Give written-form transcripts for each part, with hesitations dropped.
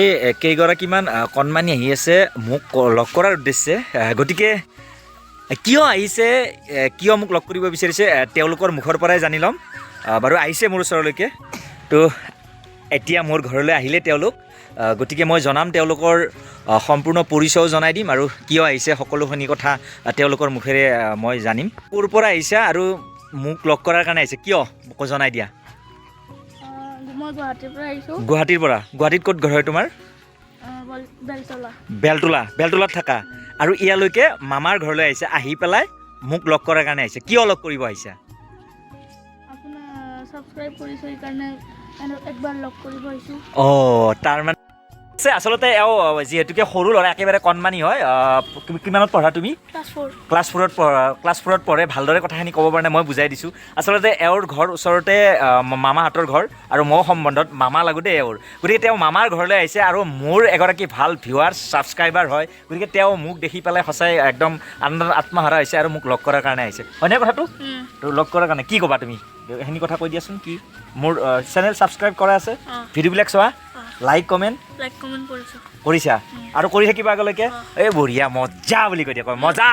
এই কেইগৰাকীমান কণমানি আহি আছে মোক লগ কৰাৰ উদ্দেশ্যে গতিকে কিয় আহিছে কিয় মোক লগ কৰিব বিচাৰিছে তেওঁলোকৰ মুখৰ পৰাই জানি ল'ম বাৰু আহিছে মোৰ ওচৰলৈকে তো এতিয়া মোৰ ঘৰলৈ আহিলে তেওঁলোক গতিকে মই জনাম তেওঁলোকৰ সম্পূৰ্ণ পৰিচয় জনাই দিম আৰু কিয় আহিছে সকলোখিনি কথা তেওঁলোকৰ মুখেৰে মই জানিম ক'ৰ পৰা আহিছে আৰু মোক লগ কৰাৰ কাৰণে আহিছে কিয় মোক জনাই দিয়া মই গুৱাহাটীৰ পৰা আহিছোঁ গুৱাহাটীৰ পৰা গুৱাহাটীত ক'ত ঘৰ হয় তোমাৰ বেলতলাত থাকা আৰু ইয়ালৈকে মামাৰ ঘৰলৈ আহিছে আহি পেলাই মোক লগ কৰাৰ কাৰণে আহিছে কিয় লগ কৰিব আহিছে আপোনাৰ ছাবস্ক্ৰাইব কৰিছোঁ সেইকাৰণে একবাৰ লগ কৰিব আহিছোঁ তাৰমানে আচলতে এওঁ যিহেতুকে সৰু ল'ৰা একেবাৰে কণমানি হয় কিমানত পঢ়া তুমি ক্লাছ ফ'ৰত পঢ়ে ভালদৰে কথাখিনি ক'ব পৰা নাই মই বুজাই দিছোঁ আচলতে এওঁৰ ঘৰ ওচৰতে মামাহঁতৰ ঘৰ আৰু মই সম্বন্ধত মামা লাগো দেই এওঁৰ গতিকে তেওঁ মামাৰ ঘৰলৈ আহিছে আৰু মোৰ এগৰাকী ভাল ভিউৱাৰ্ছ ছাবস্ক্ৰাইবাৰ হয় গতিকে তেওঁ মোক দেখি পেলাই সঁচাই একদম আনন্দত আত্মহাৰা হৈছে আৰু মোক লগ কৰাৰ কাৰণে আহিছে হয়নে কথাটো তো লগ কৰাৰ কাৰণে কি ক'বা তুমি সেইখিনি কথা কৈ দিয়াচোন কি মোৰ চেনেল ছাবস্ক্ৰাইব কৰা আছে ভিডিঅ'বিলাক চোৱা লাইক কমেণ্ট কৰিছা আৰু কৰি থাকিবা আগলৈকে এই বঢ়িয়া মজা বুলি কৈ দিয়া কয় মজা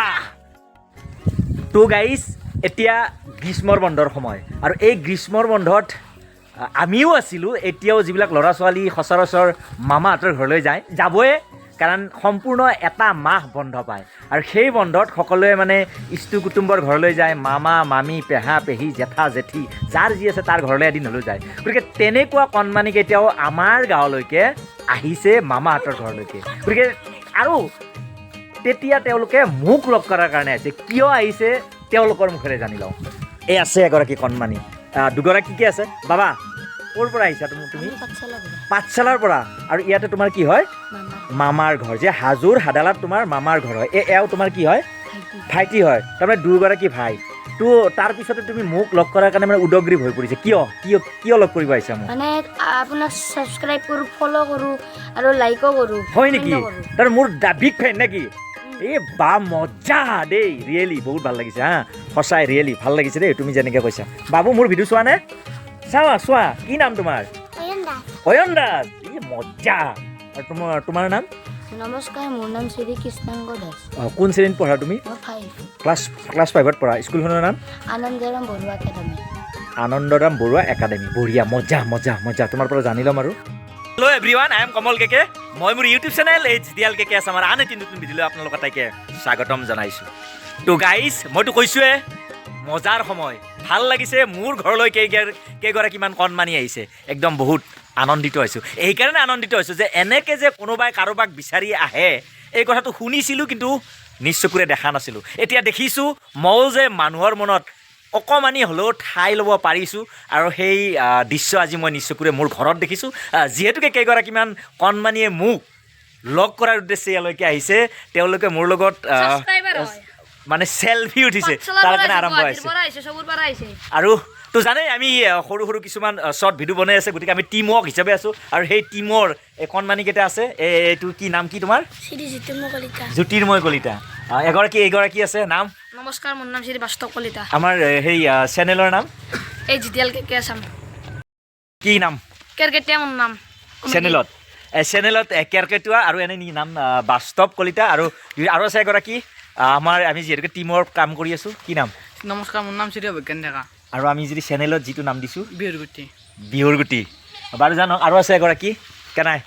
তো গাইজ এতিয়া গ্ৰীষ্মৰ বন্ধৰ সময় আৰু এই গ্ৰীষ্মৰ বন্ধত আমিও আছিলোঁ এতিয়াও যিবিলাক ল'ৰা ছোৱালী সচৰাচৰ মামাহঁতৰ ঘৰলৈ যাবই কাৰণ সম্পূৰ্ণ এটা মাহ বন্ধ পায় আৰু সেই বন্ধত সকলোৱে মানে ইষ্টু কুটুম্বৰ ঘৰলৈ যায় মামা মামী পেহা পেহী জেঠা জেঠী যাৰ যি আছে তাৰ ঘৰলৈ এদিন হ'লেও যায় গতিকে তেনেকুৱা কণমানি কেতিয়াও আমাৰ গাঁৱলৈকে আহিছে মামাহঁতৰ ঘৰলৈকে গতিকে আৰু তেতিয়া তেওঁলোকে মোক লগ কৰাৰ কাৰণে আহিছে কিয় আহিছে তেওঁলোকৰ মুখেৰে জানি লওঁ এই আছে এগৰাকী কণমানি দুগৰাকীকে আছে বাবা ক'ৰ পৰা আহিছা তুমি পাঠশালাৰ পৰা আৰু ইয়াতে তোমাৰ কি হয় মামাৰ ঘৰ যে হাজোৰ হাদালাত তোমাৰ মামাৰ ঘৰ হয় এওঁ তোমাৰ কি হয় ভাইটি হয় তাৰমানে দুয়োগৰাকী ভাই তো তাৰপিছতে তুমি মোক লগ কৰাৰ কাৰণে মানে উদগ্ৰীৱ হৈ পৰিছে কিয় লগ কৰিব আহিছা মোক মানে আপোনাক ছাবস্ক্ৰাইব কৰোঁ ফ'ল' কৰোঁ আৰু লাইকো কৰোঁ হয় নেকি তাৰমানে মোৰ বিগ ফেন নেকি এই বা মজা দেই ৰিয়েলি বহুত ভাল লাগিছে হা সঁচাই ৰিয়েলি ভাল লাগিছে দেই তুমি যেনেকৈ কৈছা বাবু মোৰ ভিডিঅ' চোৱা নে চোৱা কি নাম তোমাৰ অয়ন দাস এই মজা আৰু তোমাৰ নাম নমস্কাৰ মোৰ নাম শ্ৰী কৃষ্ণাংগ দাস কোন শ্ৰেণীত পঢ়া তুমি ক্লাছ 5ত পঢ়া স্কুলখনৰ নাম আনন্দৰাম বৰুৱা একাডেমি বঢ়িয়া মজা তোমাৰ পৰা জানি ল'ম আৰু hello' everyone I am Kamal KK মই মোৰ ইউটিউব চেনেল HDL কেকে আছে আমাৰ আন এটি নতুন ভিডিঅ'লৈ আপোনালোক আটাইকে স্বাগতম জনাইছোঁ তো গাইজ মইতো কৈছোঁৱে মজাৰ সময় ভাল লাগিছে মোৰ ঘৰলৈ কেইগৰাকীমান কণমানি আহিছে একদম বহুত আনন্দিত হৈছোঁ এইকাৰণে আনন্দিত হৈছোঁ যে এনেকৈ যে কোনোবাই কাৰোবাক বিচাৰি আহে এই কথাটো শুনিছিলোঁ কিন্তু নিজ চকুৰে দেখা নাছিলোঁ এতিয়া দেখিছোঁ ময়ো যে মানুহৰ মনত অকণমানি হ'লেও ঠাই ল'ব পাৰিছোঁ আৰু সেই দৃশ্য আজি মই নিজ চকুৰে মোৰ ঘৰত দেখিছোঁ যিহেতুকে কেইগৰাকীমান কণমানিয়ে মোক লগ কৰাৰ উদ্দেশ্যে ইয়ালৈকে আহিছে তেওঁলোকে মোৰ লগত মানে চেলফি উঠিছে তাৰ কাৰণে আৰম্ভ হৈছে আৰু তো জানেই আমি সৰু কিছুমান শ্বৰ্ট ভিডিঅ' বনাই আছে গতিকে আমি টিম ৱৰ্ক হিচাপে আছোঁ আৰু সেই টিমৰ কণমানিকেইটা আছে এইটো কি নাম কি তোমাৰ জ্যোতিৰ্ময় কলিতা এইগৰাকী আছে নাম নমস্কাৰ মোৰ নাম শ্ৰী বাস্তৱ কলিতা আমাৰ সেই চেনেলৰ নাম HDL কেকে আছাম কি নাম কেৰকেটীয়া মোৰ নাম চেনেলত কেৰকেটুৱা আৰু এনে নাম বাস্তৱ কলিতা আৰু আছে এগৰাকী আমি যিহেতুকে টিমৰ কাম কৰি আছোঁ কি নাম নমস্কাৰ মোৰ নাম শ্ৰী অভিজ্ঞান ডেকা আৰু আমি যদি চেনেলত যিটো নাম দিছোঁ বিহুৰ গুটি বাৰু জানক আৰু আছে এগৰাকী কেনাই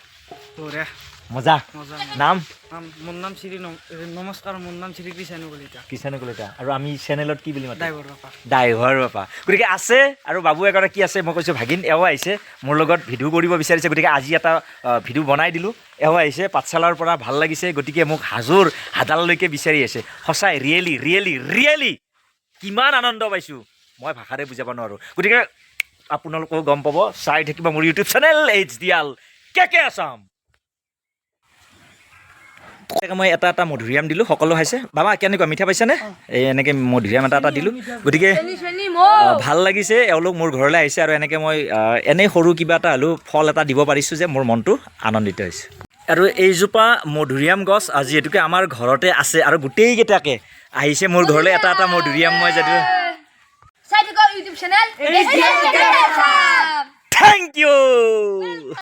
মজা নাম মোৰ নাম শ্ৰী নমস্কাৰ মোৰ নাম শ্ৰী কৃষ্ণ কলিতা আৰু আমি চেনেলত কি বুলি মাতো ড্ৰাইভাৰ বাপা গতিকে আছে আৰু বাবু এগৰাকী আছে মই কৈছোঁ ভাগিন এওঁ আহিছে মোৰ লগত ভিডিঅ' কৰিব বিচাৰিছে গতিকে আজি এটা ভিডিঅ' বনাই দিলোঁ এওঁ আহিছে পাঠশালাৰ পৰা ভাল লাগিছে গতিকে মোক হাজোৰ হাদাললৈকে বিচাৰি আছে সঁচাই ৰিয়েলি কিমান আনন্দ পাইছোঁ মই ভাষাৰে বুজাব নোৱাৰোঁ গতিকে আপোনালোকেও গম পাব চাই থাকিব মোৰ ইউটিউব চেনেল HDL কেকে আছাম মই এটা মধুৰিআম দিলোঁ সকলো খাইছে বাবা কেনেকুৱা মিঠা পাইছেনে এই এনেকৈ মধুৰিআম এটা দিলোঁ গতিকে ভাল লাগিছে এওঁলোক মোৰ ঘৰলৈ আহিছে আৰু এনেকৈ মই এনেই সৰু কিবা এটা হ'লেও ফল এটা দিব পাৰিছোঁ যে মোৰ মনটো আনন্দিত হৈছে আৰু এইজোপা মধুৰিআম গছ যিহেতুকে আমাৰ ঘৰতে আছে আৰু গোটেইকেইটাকে আহিছে মোৰ ঘৰলৈ এটা মধুৰিআম মই যদিও ইউটিউব চেনেল থেংক ইউ